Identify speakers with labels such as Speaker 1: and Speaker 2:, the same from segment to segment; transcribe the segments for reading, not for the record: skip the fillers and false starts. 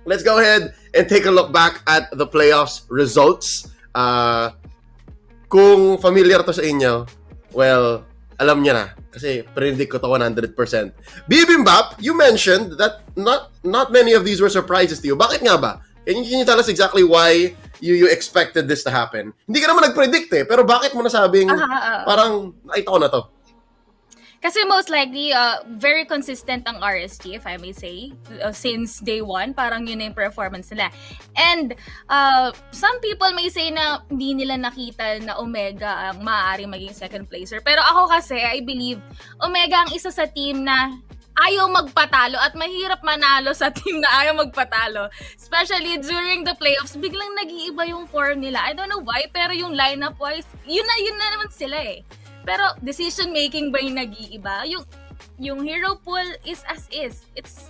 Speaker 1: let's go ahead and take a look back at the playoffs results. Kung familiar to sa inyo, well, alam niya na. Kasi predict ko to 100%. Bibimbap, you mentioned that not many of these were surprises to you. Bakit nga ba? Can you tell us exactly why you expected this to happen? Hindi ka naman nag-predict pero bakit mo nasabing parang nakita ko na to?
Speaker 2: Kasi most likely, very consistent ang RSG, if I may say. Since day one, parang yun na yung performance nila. And some people may say na hindi nila nakita na Omega ang maaaring maging second placer. Pero ako kasi, I believe, Omega ang isa sa team na ayaw magpatalo at mahirap manalo sa team na ayaw magpatalo. Especially during the playoffs, biglang nag-iiba yung form nila. I don't know why, pero yung lineup-wise, yun na naman sila Pero decision-making ba yung nag-iiba? Yung hero pool is as is. It's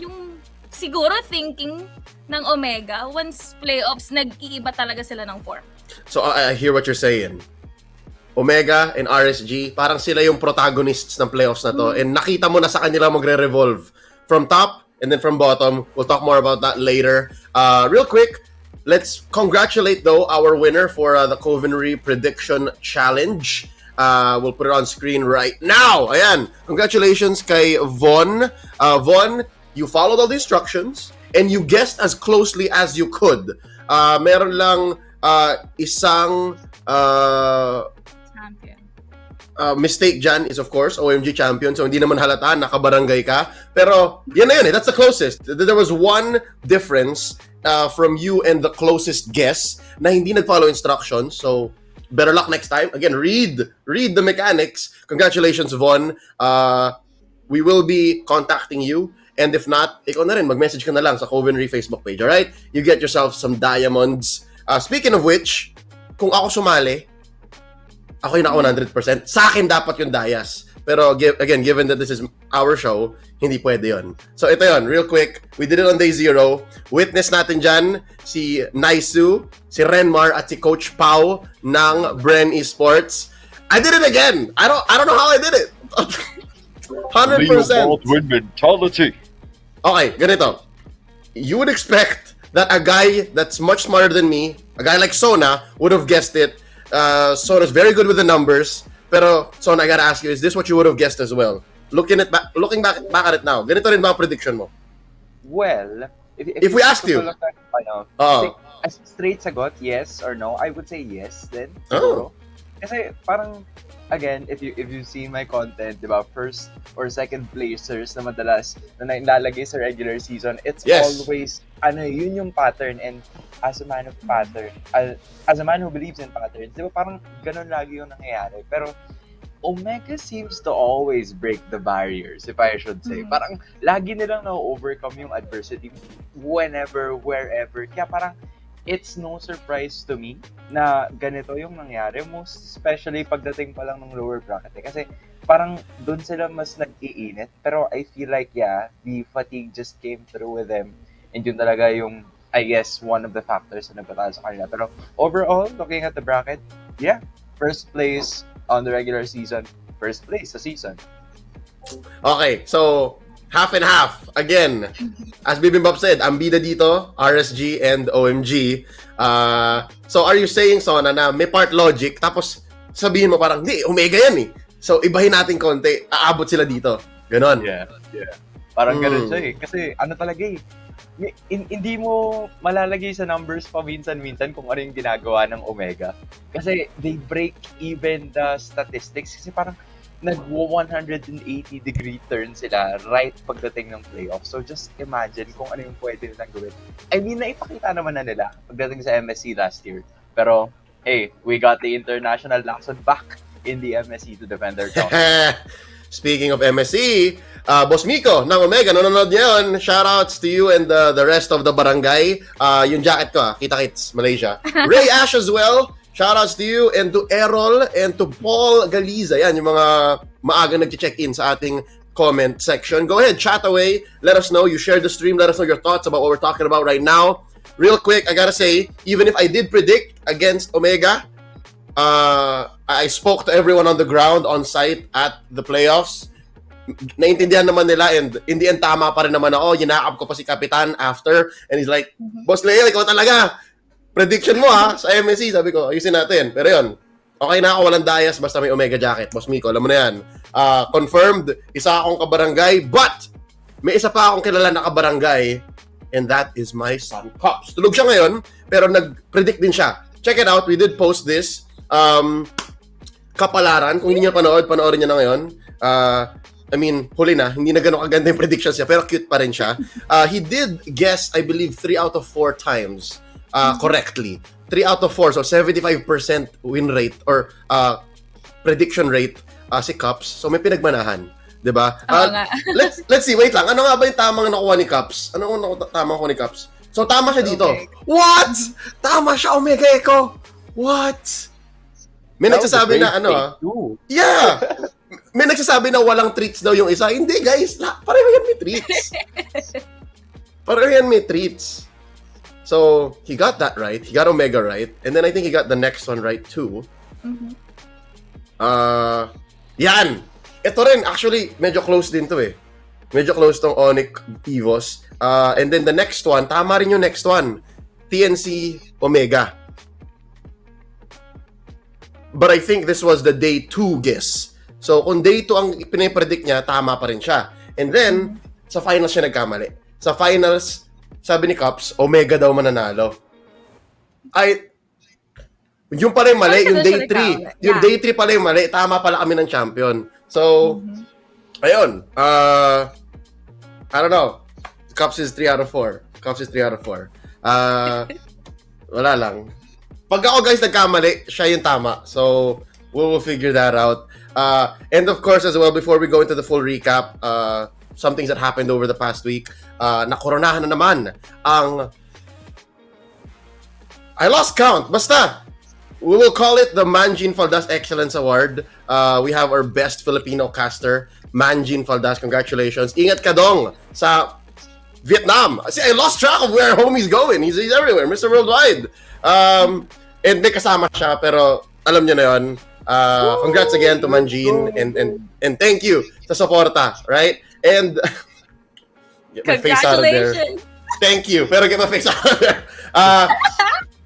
Speaker 2: yung siguro thinking ng Omega, once playoffs, nag-iiba talaga sila ng form.
Speaker 1: So I hear what you're saying. Omega and RSG, parang sila yung protagonists ng playoffs na to. And nakita mo na sa kanila magre-revolve from top and then from bottom. We'll talk more about that later. Real quick, let's congratulate though our winner for the Covenry Prediction Challenge. We'll put it on screen right now. Ayan. Congratulations kay Von. Von, you followed all the instructions and you guessed as closely as you could. Meron lang isang
Speaker 2: Champion.
Speaker 1: Mistake dyan is of course OMG champion. So hindi naman halata, nakabarangay ka. Pero yan na yun That's the closest. There was one difference from you and the closest guess na hindi nag-follow instructions. So better luck next time. Again, read the mechanics. Congratulations, Von. We will be contacting you. And if not, ikaw na rin, mag-message ka na lang sa Covenry Facebook page, alright? You get yourself some diamonds. Speaking of which, kung ako sumali, ako yung naka 100%. Sa akin dapat yung Dayas. Pero again, given that this is our show, hindi pwede yun. So ito yun, real quick. We did it on day 0. Witness natin dyan si Naisu, si Renmar, at si Coach Pau ng Bren Esports. I did it again! I don't know how I did it! 100%!
Speaker 3: Win mentality!
Speaker 1: Okay, ganito. You would expect that a guy that's much smarter than me, a guy like Sona, would have guessed it. Sona's very good with the numbers. Pero, Sona, I gotta ask you, is this what you would have guessed as well? Looking back at it now, ganito rin ba ang prediction mo?
Speaker 4: Well,
Speaker 1: if we asked you.
Speaker 4: As straight sagot, yes or no, I would say yes then.
Speaker 1: Oh.
Speaker 4: Kasi parang, again, if you see my content, diba, first or second placers na madalas na nilalagay sa regular season, it's always, yun yung pattern. And as a man of pattern, as a man who believes in patterns, diba, parang ganun lagi yung nangyayari. Pero, Omega seems to always break the barriers, if I should say. Parang lagi nilang na-overcome yung adversity whenever, wherever. Kaya parang it's no surprise to me na ganito yung nangyari. Most especially pagdating pa lang ng lower bracket. Kasi parang doon sila mas nag-iinit. Pero I feel like, the fatigue just came through with them. And yun talaga yung, I guess, one of the factors na nagpatalo sa kanila. Pero overall, looking at the bracket, first place on the regular season, first place sa season.
Speaker 1: Okay, so half and half. Again, as Bibimbap said, ang bida dito, RSG and OMG. So are you saying, Sona, na may part logic, tapos sabihin mo parang, di, Omega yan So ibahin natin konti, aabot sila dito. Ganon.
Speaker 4: Yeah. Parang ganon siya Kasi talaga hindi mo malalagay sa numbers pa minsan-minsan kung ano yung ginagawa ng Omega. Kasi they break even the statistics. Kasi parang nag-180-degree turn sila right pagdating ng playoff. So just imagine kung ano yung pwede nilang gawin. I mean, naipakita naman na nila pagdating sa MSC last year. Pero, hey, we got the international Lacson back in the MSC to defend their crown.
Speaker 1: Speaking of MSC, Boss Miko ng Omega, nanonood niya yun. Shoutouts to you and the rest of the barangay. Yung jacket ko, kita-kits, Malaysia. Ray Ash as well. Shoutouts to you and to Errol and to Paul Galiza. Yan, yung mga maagang nag-check-in sa ating comment section. Go ahead, chat away. Let us know. You shared the stream. Let us know your thoughts about what we're talking about right now. Real quick, I gotta say, even if I did predict against Omega, I spoke to everyone on the ground, on site, at the playoffs. naintindihan naman nila and in the end tama pa rin naman ako. Yinakap ko pa si Kapitan after and he's like, Boss Leo, ikaw talaga. Prediction mo sa MSC. Sabi ko, ayusin natin. Pero yun, okay na ako, walang bias, basta may Omega jacket. Boss Miko, alam mo na yan. Confirmed, isa akong kabarangay, but may isa pa akong kilala na kabarangay and that is my son, Pops. Tulog siya ngayon, pero nag-predict din siya. Check it out, we did post this. Kapalaran, kung hindi niya panoorin niya na ngayon. I mean, huli na, hindi na ganun kaganda yung predictions niya, pero cute pa rin siya. He did guess, I believe, 3 out of 4 times correctly. 3 out of 4, so 75% win rate or prediction rate si Cups. So may pinagmanahan, 'di ba? Let's see, wait lang. Ano nga ba yung tamang nakuha ni Cups? Ano ang tamang nakuha ni Cups? So tama siya dito. Okay. What? Tama siya, Omega Echo. What? May nagsasabi na Yeah. May nagsasabi na walang treats daw yung isa. Hindi, guys. Pareho yan may treats. Pareho yan may treats. So, he got that right. He got Omega right. And then I think he got the next one right too. Mm-hmm. Yan! Ito rin, actually, medyo close din to eh. Medyo close tong Onyx Evos. And then the next one, tama rin yung next one. TNC Omega. But I think this was the day 2 guess. So, kung day 2 ang pinapredict niya, tama pa rin siya. And then, sa finals siya nagkamali. Sa finals, sabi ni Cups, Omega daw mananalo. Yung pala yung mali, yung day 3. Yung day 3 pala yung mali. Tama pala kami ng champion. So, ayun. I don't know. Cups is 3 out of 4. Cups is 3 out of 4. Wala lang. Pag ako guys nagkamali, siya yung tama. So, we will figure that out. And of course, as well, before we go into the full recap, some things that happened over the past week, nakoronahan na naman ang... I lost count. Basta, we will call it the Manjin Faldas Excellence Award. We have our best Filipino caster, Manjin Faldas. Congratulations. Ingat ka dong sa Vietnam. See, I lost track of where homie's going. He's everywhere, Mr. Worldwide. And may kasama siya, pero alam niyo na yun. Congrats again to Manjin and thank you sa suporta, right? And get my face out of there. Thank you. Pero get my face out of there.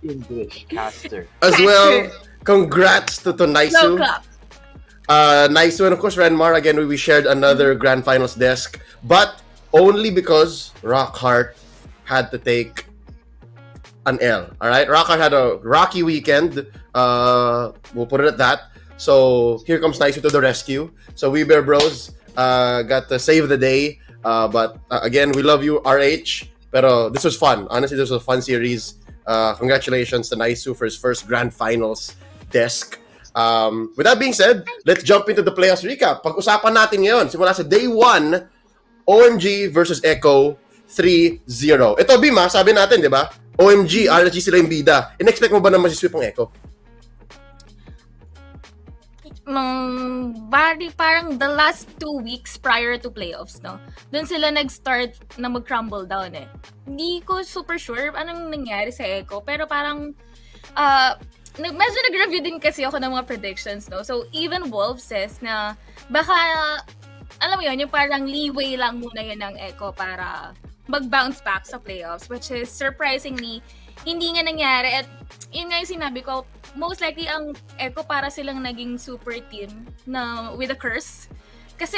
Speaker 4: English caster.
Speaker 1: As well, congrats to Naisu. Naisu and of course Renmar. Again, we shared another grand finals desk, but only because Rockhart had to take an L. All right, Rockhart had a rocky weekend. We'll put it at that. So here comes Naisu to the rescue. So we Bear Bros got to save the day. But again, we love you, RH. Pero this was fun. Honestly, this was a fun series. Congratulations to Naisu for his first grand finals desk. With that being said, let's jump into the playoffs recap. Pag-usapan natin ngayon, simula sa day 1, OMG versus Echo 3-0. Ito, Bima, sabi natin, di ba? OMG, RSG sila yung bida. In-expect mo ba na masisweep ang Echo?
Speaker 2: Bali, parang the last 2 weeks prior to playoffs, no? Doon sila nag-start na mag-crumble down eh. Hindi ko super sure anong nangyari sa Echo, pero parang medyo nag-review din kasi ako ng mga predictions, no? So, even Wolf says na baka, alam mo yun, yung parang leeway lang muna yun ng Echo para mag-bounce back sa playoffs, which is surprisingly, hindi nga nangyari. At yun nga yung sinabi ko, most likely ang Echo para silang naging super team na with a curse. Kasi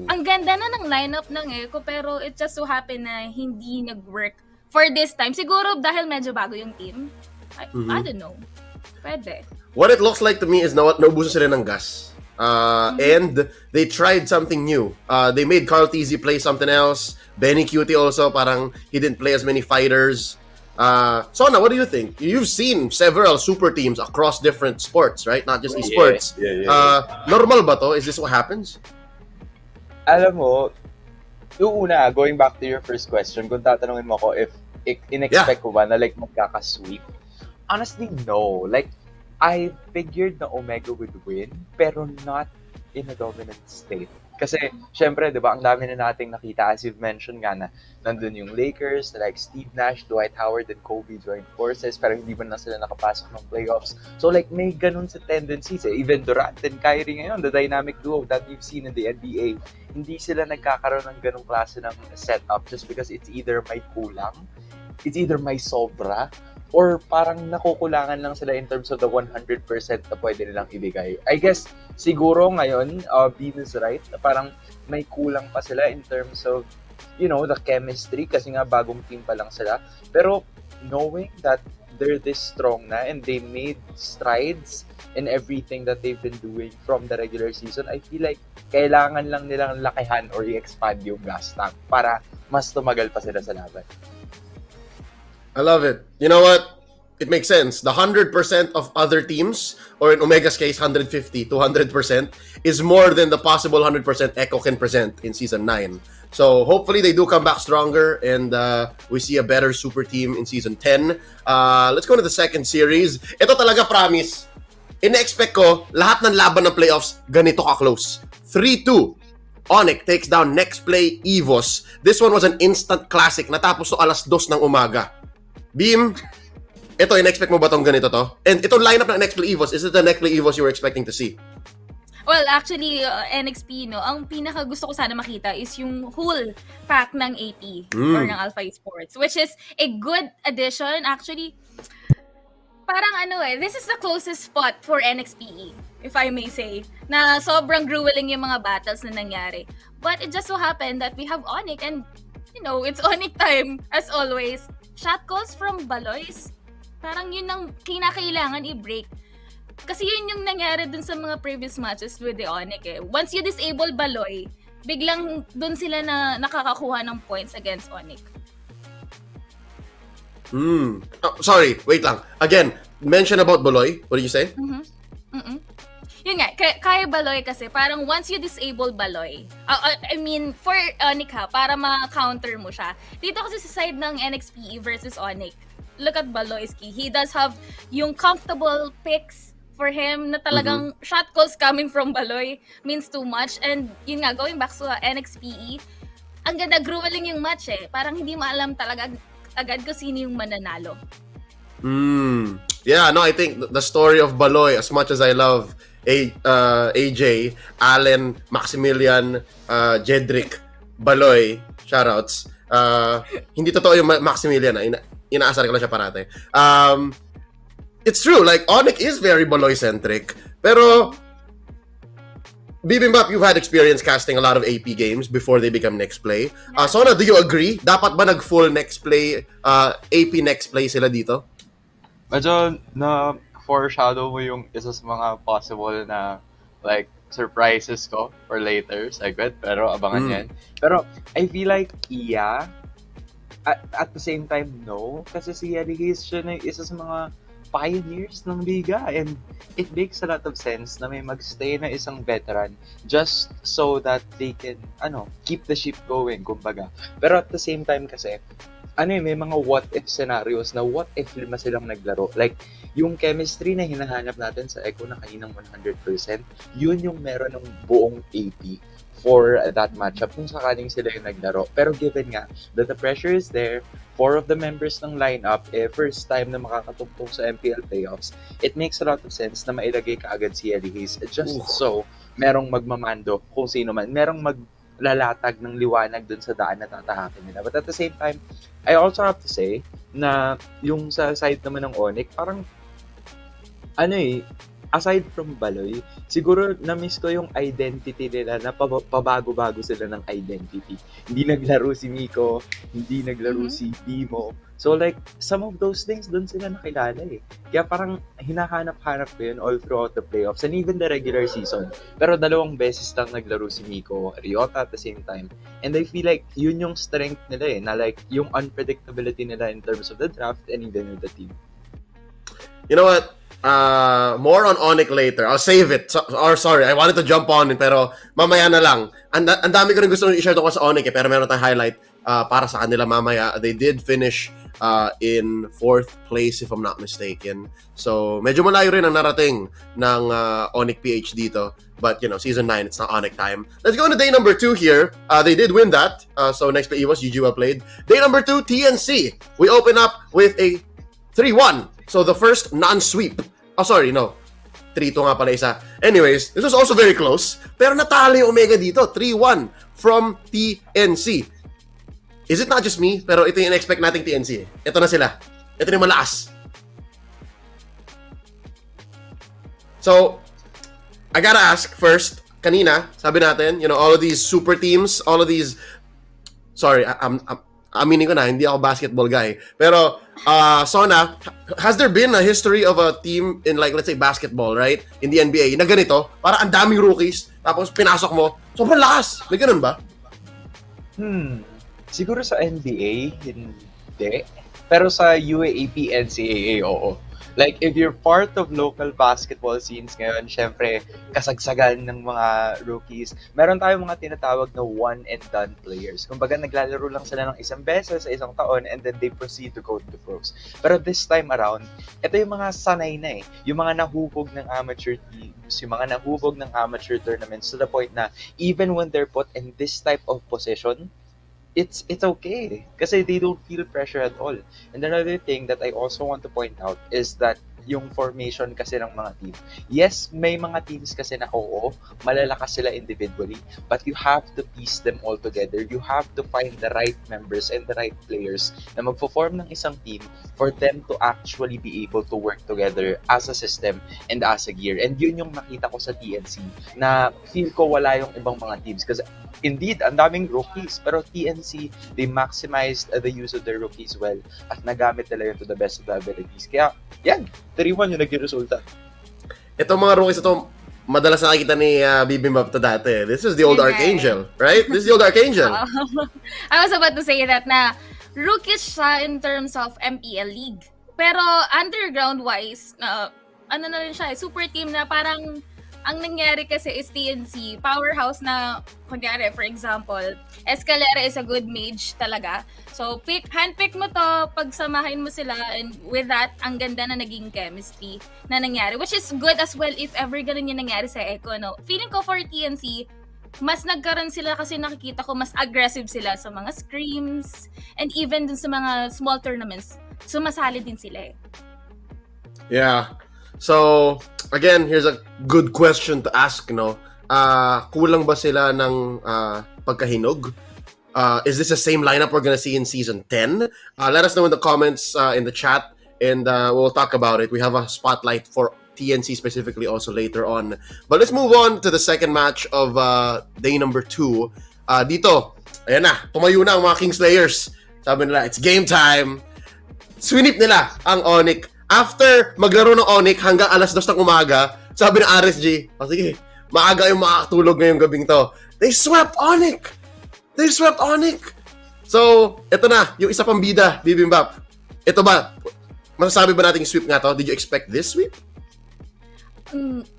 Speaker 2: ang ganda na ng lineup ng Echo, pero it just so happened na hindi nag-work for this time. Siguro dahil medyo bago yung team. I don't know. Pwede.
Speaker 1: What it looks like to me is naubusan sila ng gas. And they tried something new. They made Carl Tizzy play something else. Benny Cutie also, parang he didn't play as many fighters. Sona, what do you think? You've seen several super teams across different sports, right? Not just esports.
Speaker 3: Yeah.
Speaker 1: Normal ba to? Is this what happens?
Speaker 4: Alam mo, yung una, going back to your first question, kung tatanungin mo ko if in-expect ko ba na like magkaka-sweep, honestly, no. Like, I figured na Omega would win, pero not in a dominant state. Kasi, syempre, di ba, ang dami na nating nakita, as you've mentioned nga na, nandun yung Lakers, like Steve Nash, Dwight Howard, and Kobe joined forces, pero hindi man na sila nakapasok ng playoffs. So, like, may ganun sa tendencies eh. Even Durant and Kyrie ngayon, the dynamic duo that we've seen in the NBA, hindi sila nagkakaroon ng ganung klase ng setup just because it's either may kulang, it's either may sobra, or parang nakukulangan lang sila in terms of the 100% na pwede nilang ibigay. I guess, siguro ngayon, Bean is right, na parang may kulang pa sila in terms of, the chemistry, kasi nga bagong team pa lang sila. Pero, knowing that they're this strong na and they made strides in everything that they've been doing from the regular season, I feel like kailangan lang nilang lakihan or i-expand yung gas tank para mas tumagal pa sila sa laban.
Speaker 1: I love it. You know what? It makes sense. The 100% of other teams, or in Omega's case, 150 to 100%, is more than the possible 100% Echo can present in Season 9. So hopefully they do come back stronger and we see a better super team in Season 10. Let's go to the second series. Ito talaga, promise. Ina-expect ko, lahat ng laban ng playoffs, ganito ka-close. 3-2. Onyx takes down Next Play Evos. This one was an instant classic. Natapos to alas 2 ng umaga. Beam, ito, in-expect mo ba tong ganito to? And itong lineup ng Next Play Evos, is it the Next Play Evos you were expecting to see?
Speaker 2: Well, actually, NXP, no, ang pinaka gusto ko sana makita is yung whole pack ng AP or ng Alpha Esports, which is a good addition. Actually, parang this is the closest spot for NXPE, if I may say, na sobrang grueling yung mga battles na nangyari. But it just so happened that we have Onyx and, it's Onyx time, as always. Shot calls from Baloys, parang yun ang kinakailangan i-break. Kasi yun yung nangyari dun sa mga previous matches with the Onyx eh. Once you disable Baloy, biglang dun sila na nakakakuha ng points against Onyx.
Speaker 1: Oh, sorry, wait lang. Again, mention about Baloy. What did you say?
Speaker 2: Yun nga, kaya Baloy kasi parang once you disable Baloy, I mean, for Onyx para ma-counter mo siya. Dito kasi sa side ng NXPE versus Onyx, look at Baloyski. He does have yung comfortable picks for him na talagang shot calls coming from Baloy means too much. And yun nga, going back to NXPE, ang ganda, grueling yung match eh. Parang hindi maalam talaga agad kung sino yung mananalo.
Speaker 1: Yeah, no, I think the story of Baloy, as much as I love AJ, Allen, Maximilian, Jedrick, Baloy, shoutouts. Hindi totoo yung Maximilian, inaasar ko lang siya parate. It's true, like, Onyx is very Baloy-centric, pero Bibimbap, you've had experience casting a lot of AP games before they become Next Play. Sona, do you agree? Dapat ba nag-full Next Play, AP Next Play sila dito?
Speaker 4: Medyo na foreshadow mo yung isa sa mga possible na like surprises ko for later segment, pero abangan yan. Pero I feel like at the same time no, kasi si Aligis siya na isa sa mga pioneers ng liga and it makes a lot of sense na may magstay na isang veteran just so that they can keep the ship going, kumbaga. Pero at the same time kasi may mga what if scenarios na what if lima silang naglaro. Like, yung chemistry na hinahanap natin sa Echo na kaninang 100%, yun yung meron ng buong AP for that matchup kung sakaling sila yung naglaro. Pero given nga that the pressure is there, 4 of the members ng lineup, first time na makakatugtong sa MPL playoffs, it makes a lot of sense na mailagay ka agad si Ellie Hayes just so merong magmamando kung sino man, merong maglalatag ng liwanag dun sa daan na tatahakin nila. But at the same time, I also have to say na yung sa side naman ng Onyx, parang aside from Baloy, siguro na-miss ko yung identity nila na pabago-bago sila ng identity. Hindi naglaro si Miko, hindi naglaro si Bimo. So like, some of those things doon sila nakilala eh. Kaya parang hinahanap-hanap ko yun all throughout the playoffs and even the regular season. Pero 2 beses lang naglaro si Miko, Ryota at the same time. And I feel like yun yung strength nila eh, na like yung unpredictability nila in terms of the draft and even with the team.
Speaker 1: You know what? More on Onyx later. I'll save it. Sorry, I wanted to jump on it, pero mamaya na lang. Ang dami ko rin gusto i-share tungkol sa Onyx pero meron tayong highlight. para sa kanila mamaya. They did finish in 4th place if I'm not mistaken. So, medyo malayo rin ang narating ng Onic PH dito. But, Season 9, it's not Onic time. Let's go into day number 2 here. They did win that. So, next play was GG well played. Day number 2, TNC. We open up with a 3-1. So, the first non-sweep. Oh, sorry, no. 3-2 nga pala isa. Anyways, this was also very close. Pero natalo yung Omega dito. 3-1 from TNC. Is it not just me? Pero ito yung in-expect nating TNC. Ito na sila. Ito na yung malakas. So, I gotta ask first, kanina, sabi natin, all of these super teams, all of these... Sorry, aminin ko na, hindi ako basketball guy. Pero, Sona, has there been a history of a team in like, let's say, basketball, right? In the NBA, na ganito, para ang daming rookies, tapos pinasok mo, sobrang lakas. May ganun ba?
Speaker 4: Siguro sa NBA, hindi. Pero sa UAAP, NCAA, oo. Like, if you're part of local basketball scenes ngayon, syempre, kasagsagan ng mga rookies. Meron tayong mga tinatawag na one-and-done players. Kumbaga, naglalaro lang sila ng isang beses sa isang taon and then they proceed to go to the pros. Pero this time around, ito yung mga sanay na eh. Yung mga nahubog ng amateur teams, yung mga nahubog ng amateur tournaments to the point na even when they're put in this type of position, it's okay kasi they don't feel pressure at all. And another thing that I also want to point out is that yung formation kasi ng mga team. Yes, may mga teams kasi na oo, malalakas sila individually, but you have to piece them all together. You have to find the right members and the right players na magpo-form ng isang team for them to actually be able to work together as a system and as a gear. And yun yung nakita ko sa TNC na feel ko wala yung ibang mga teams kasi indeed, ang daming rookies, pero TNC, they maximized the use of their rookies well at nagamit nila yun to the best of their abilities. Kaya, yan, 3-1 yung naging resulta.
Speaker 1: Itong mga rookies ito, madalas nakikita ni Bibimbap to dati. This is the old Archangel, right? This is the old Archangel.
Speaker 2: I was about to say that na rookies siya in terms of MPL League. Pero underground-wise, ano na rin siya, super team na parang ang nangyari kasi is TNC, powerhouse na, kunyari, for example, Escalera is a good mage talaga. So, handpick mo to, pagsamahin mo sila, and with that, ang ganda na naging chemistry na nangyari. Which is good as well if ever ganun yung nangyari sa Echo, no? Feeling ko for TNC, mas nagkaroon sila kasi nakikita ko mas aggressive sila sa mga scrims, and even dun sa mga small tournaments, sumasali din sila eh.
Speaker 1: Yeah. So, again, here's a good question to ask, no? Kulang ba sila ng pagkahinog? Is this the same lineup we're gonna see in Season 10? Let us know in the comments in the chat, and we'll talk about it. We have a spotlight for TNC specifically also later on. But let's move on to the second match of day number 2. Dito, ayan na, tumayo na ang mga Kingslayers. Sabi nila, it's game time. Swinip nila ang Onic. After maglaro ng Onic hanggang alas 2 ng umaga, sabi ng RSG, sige, maaga yung makakatulog ngayong gabing to. They swept Onic! They swept Onic! So, ito na, yung isa pang bida, Bibimbap. Ito ba, masasabi ba natin yung sweep nga to? Did you expect this sweep?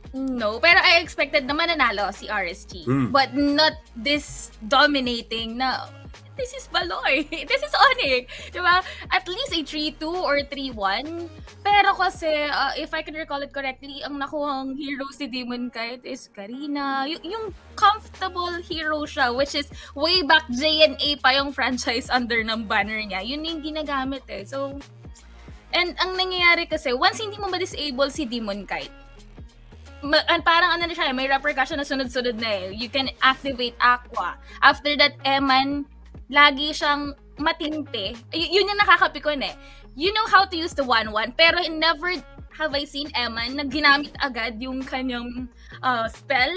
Speaker 2: No, pero I expected na mananalo si RSG. But not this dominating na, this is Baloy. This is Onic. Diba? At least a 3-2 or 3-1. Pero kasi, if I can recall it correctly, ang nakuhang hero si Demon Kite is Karina. Yung comfortable hero siya, which is way back JNA pa yung franchise under ng banner niya. Yun yung ginagamit eh. So, and ang nangyayari kasi, once hindi mo ma-disable si Demon Kite, parang ano na siya, may repercussion na sunod-sunod na eh. You can activate Aqua. After that, Eman, lagi siyang matimpi. Yun yung nakakapikon eh. You know how to use the 1-1, pero never have I seen Eman na ginamit agad yung kanyang spell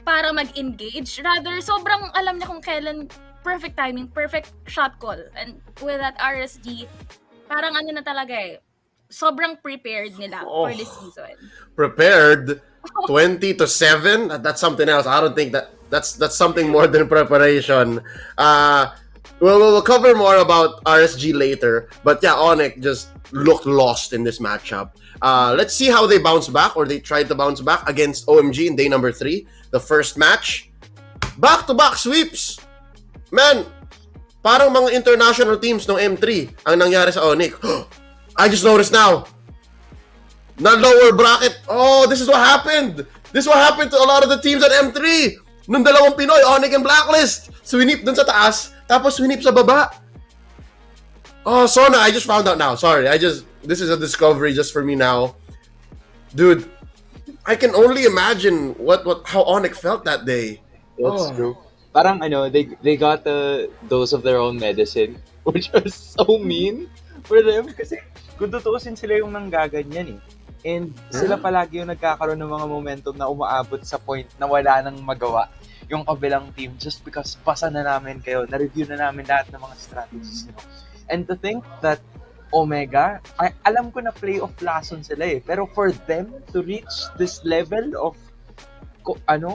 Speaker 2: para mag-engage. Rather, sobrang alam niya kung kailan perfect timing, perfect shot call. And with that RSG, parang ano na talaga eh. Sobrang prepared nila for this season.
Speaker 1: Prepared? 20-7? That's something else. I don't think that's something more than preparation. We'll cover more about RSG later, but yeah, Onic just looked lost in this matchup. Let's see how they bounce back, or they tried to bounce back against OMG in day number 3. The first match, back-to-back sweeps. Man, Parang mga international teams ng M3 ang nangyari sa Onyx. I just noticed now. Na lower bracket. Oh, this is what happened. This is what happened to a lot of the teams at M3. Nung dalawang Pinoy, Onyx and Blacklist. Swinip dun sa taas, tapos swinip sa baba. Oh, Sona, I just found out now. Sorry, this is a discovery just for me now. Dude, I can only imagine how Onyx felt that day.
Speaker 4: That's true. Parang they got a dose of their own medicine, which was so mean for them kasi kung tutuusin sila yung nanggaganyan eh. And sila palagi yung nagkakaroon ng mga momentum na umaabot sa point na wala nang magawa yung kabilang team just because basa na namin kayo, na-review na namin lahat ng mga strategies nyo. And to think that Omega, alam ko na playoff lason sila eh, pero for them to reach this level of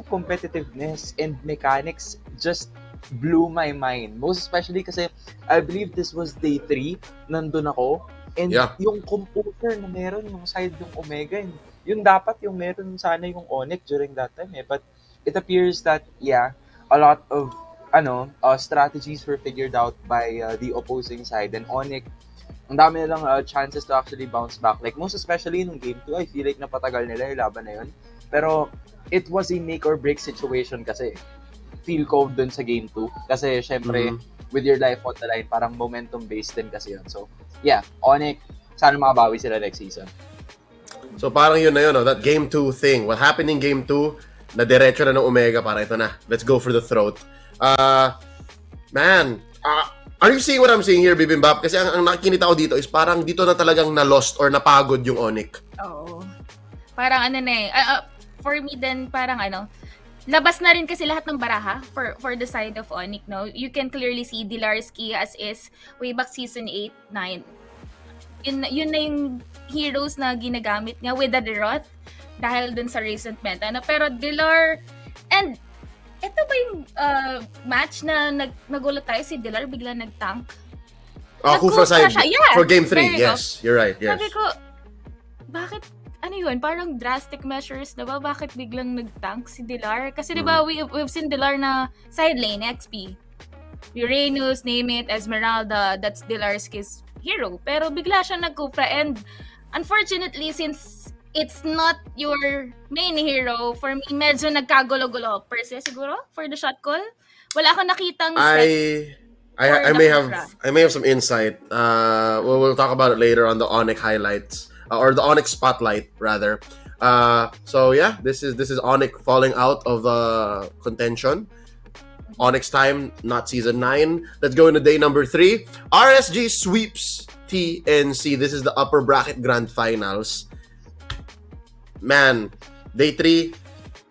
Speaker 4: competitiveness and mechanics just blew my mind. Most especially kasi I believe this was day 3, nandun ako, and yung composure na meron yung side yung Omega, yun dapat yung meron sana yung Onyx during that time eh. But it appears that a lot of strategies were figured out by the opposing side, and Onyx ang dami nilang chances to actually bounce back. Like most especially nung game 2, I feel like napatagal nila yung laban na yun. Pero it was a make or break situation kasi feel ko dun sa game 2. Kasi syempre, with your life on the line, parang momentum based din kasi yun. So, Onyx, sana makabawi sila next season.
Speaker 1: So parang yun na yun, that game 2 thing. What happened in game 2, na diretso na ng Omega, para ito na. Let's go for the throat. Are you seeing what I'm seeing here, Bibimbap? Kasi ang nakikinita ko dito is parang dito na talagang na-lost or napagod yung Onyx.
Speaker 2: Oo. Parang for me then parang labas na rin kasi lahat ng baraha for the side of Onyx, no? You can clearly see Dilarski as is way back season 8, 9. Yun na yung heroes na ginagamit niya with the Deroth dahil dun sa recent meta. Pero Dilar, and ito ba yung match na nagulat tayo, si Dilar bigla nag-tank?
Speaker 1: Kufa side.
Speaker 2: Yeah,
Speaker 1: for game 3, yes. You're right, yes.
Speaker 2: Sabi ko, bakit, yun, parang drastic measures na ba? Bakit biglang nag-tank si Dilar? Kasi diba, we've seen Dilar na side lane, XP. Uranus, name it, Esmeralda, that's Dilarski's hero. Pero bigla siya nag-Kufa, and unfortunately, since it's not your main hero, for me, medyo nagkagulo-gulo per se siguro for the shot call. Wala akong nakitang
Speaker 1: I may have some insight. We'll talk about it later on the Onyx highlights or the Onyx spotlight rather. So yeah, this is Onyx falling out of contention. Onyx time, not season 9. Let's go into day number 3. RSG sweeps TNC. This is the upper bracket grand finals. Man, day 3,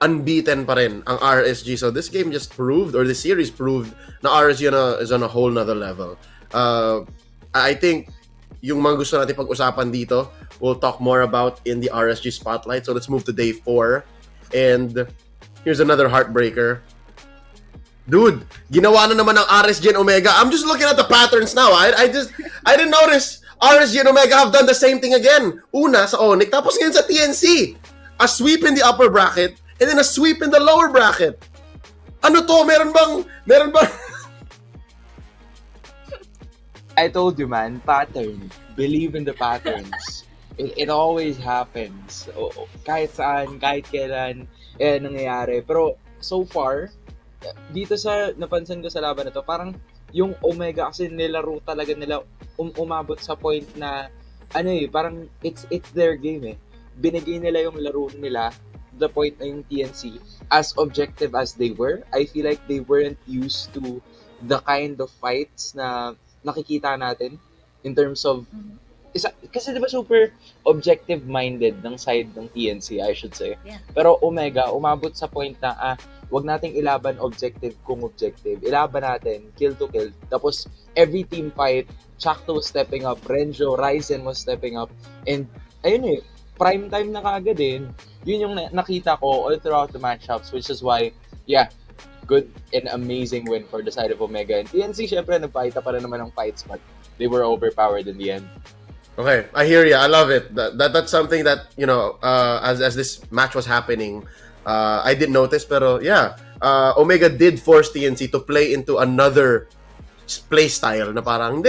Speaker 1: unbeaten pa rin ang RSG. So this game just proved, or the series proved, na RSG is on a whole nother level. I think yung mga gusto natin pag-usapan dito, we'll talk more about in the RSG spotlight. So let's move to day 4. And here's another heartbreaker. Dude, ginawa na naman ng RSG and Omega. I'm just looking at the patterns now. I didn't notice RSG and Omega have done the same thing again. Una sa Onyx, tapos ngayon sa TNC. A sweep in the upper bracket, and then a sweep in the lower bracket. Ano to? Meron bang...
Speaker 4: I told you, man, pattern. Believe in the patterns. It always happens. Kahit saan, kahit kailan, nangyayari. Pero so far, dito sa napansin ko sa laban na to, parang yung Omega kasi nilaro talaga nila umabot sa point na parang it's their game eh. Binigay nila yung laro nila the point na yung TNC as objective as they were. I feel like they weren't used to the kind of fights na nakikita natin in terms of kasi diba super objective minded ng side ng TNC, I should say.
Speaker 2: Yeah.
Speaker 4: Pero Omega umabot sa point na wag nating ilaban objective kung objective. Ilaban natin kill to kill. Tapos every team fight, Chakto was stepping up, Renjo, Ryzen was stepping up, and ayun prime time na kaagad din. Yun yung nakita ko all throughout the matchups, which is why good and amazing win for the side of Omega. And TNC syempre nagpakita pa rin naman ng fights, but they were overpowered in the end.
Speaker 1: Okay, I hear you. I love it. That's something that, as this match was happening, I did notice, pero Omega did force TNC to play into another play style na parang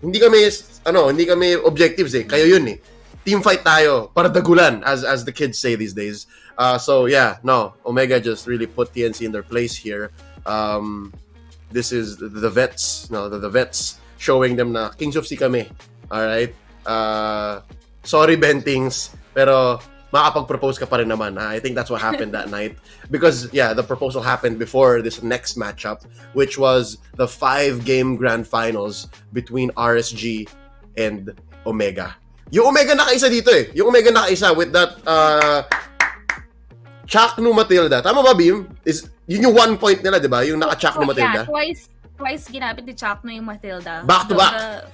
Speaker 1: hindi kami objectives kayo yun team fight tayo para dagulan as the kids say these days. So yeah, no, Omega just really put TNC in their place here. This is the vets, the vets showing them na Kings of C kami. All right. Sorry Bentings, pero makapag-propose ka pa rin naman. I think that's what happened that night. Because, yeah, the proposal happened before this next matchup, which was the 5-game grand finals between RSG and Omega. Yung Omega nakaisa dito Yung Omega nakaisa with that Chaknu Matilda. Tama ba, Bim? Yun yung 1 point nila, di ba? Yung naka-Chaknu Matilda.
Speaker 2: Yeah, twice ginamit ni Chaknu yung Matilda.
Speaker 1: Back to back.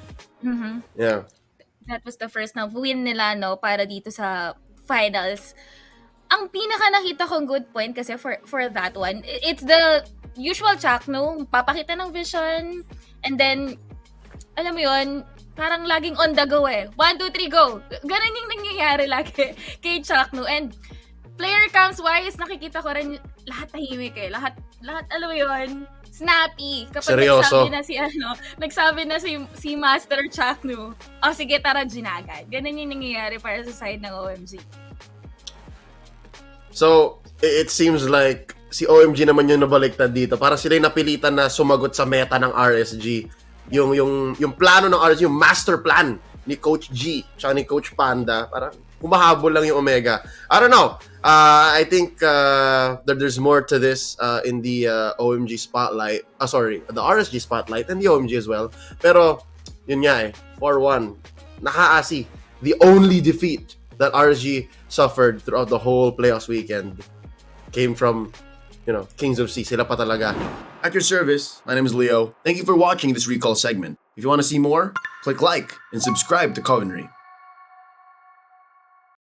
Speaker 1: Yeah.
Speaker 2: That was the first na win nila, para dito sa finals. Ang pinaka nakita kong good point kasi for that one, it's the usual Chaknu, papakita ng vision, and then, alam mo yun, parang laging on the go 1, 2, 3, go! Ganun yung nangyayari lagi kay Chaknu. And player counts wise, nakikita ko rin lahat tahimik Lahat, alam mo yun, snappy. Kapag
Speaker 1: seryoso.
Speaker 2: nagsabi na si Master Chaknu, sige, tara, ginagad. Ganun yung nangyayari para sa side ng OMG.
Speaker 1: So, it seems like si OMG naman yung nabaliktad dito. Para sila yung napilitan na sumagot sa meta ng RSG. Yung plano ng RSG, yung master plan ni Coach G tsaka ni Coach Panda, parang humahabol lang yung Omega. I don't know. I think that there's more to this in the OMG spotlight. The RSG spotlight and the OMG as well. Pero, yun nga 4-1. Nakaasi. The only defeat that RSG suffered throughout the whole playoffs weekend came from, Kings of C. Sila pa talaga.
Speaker 5: At your service, my name is Leo. Thank you for watching this recall segment. If you want to see more, click like and subscribe to Covenry.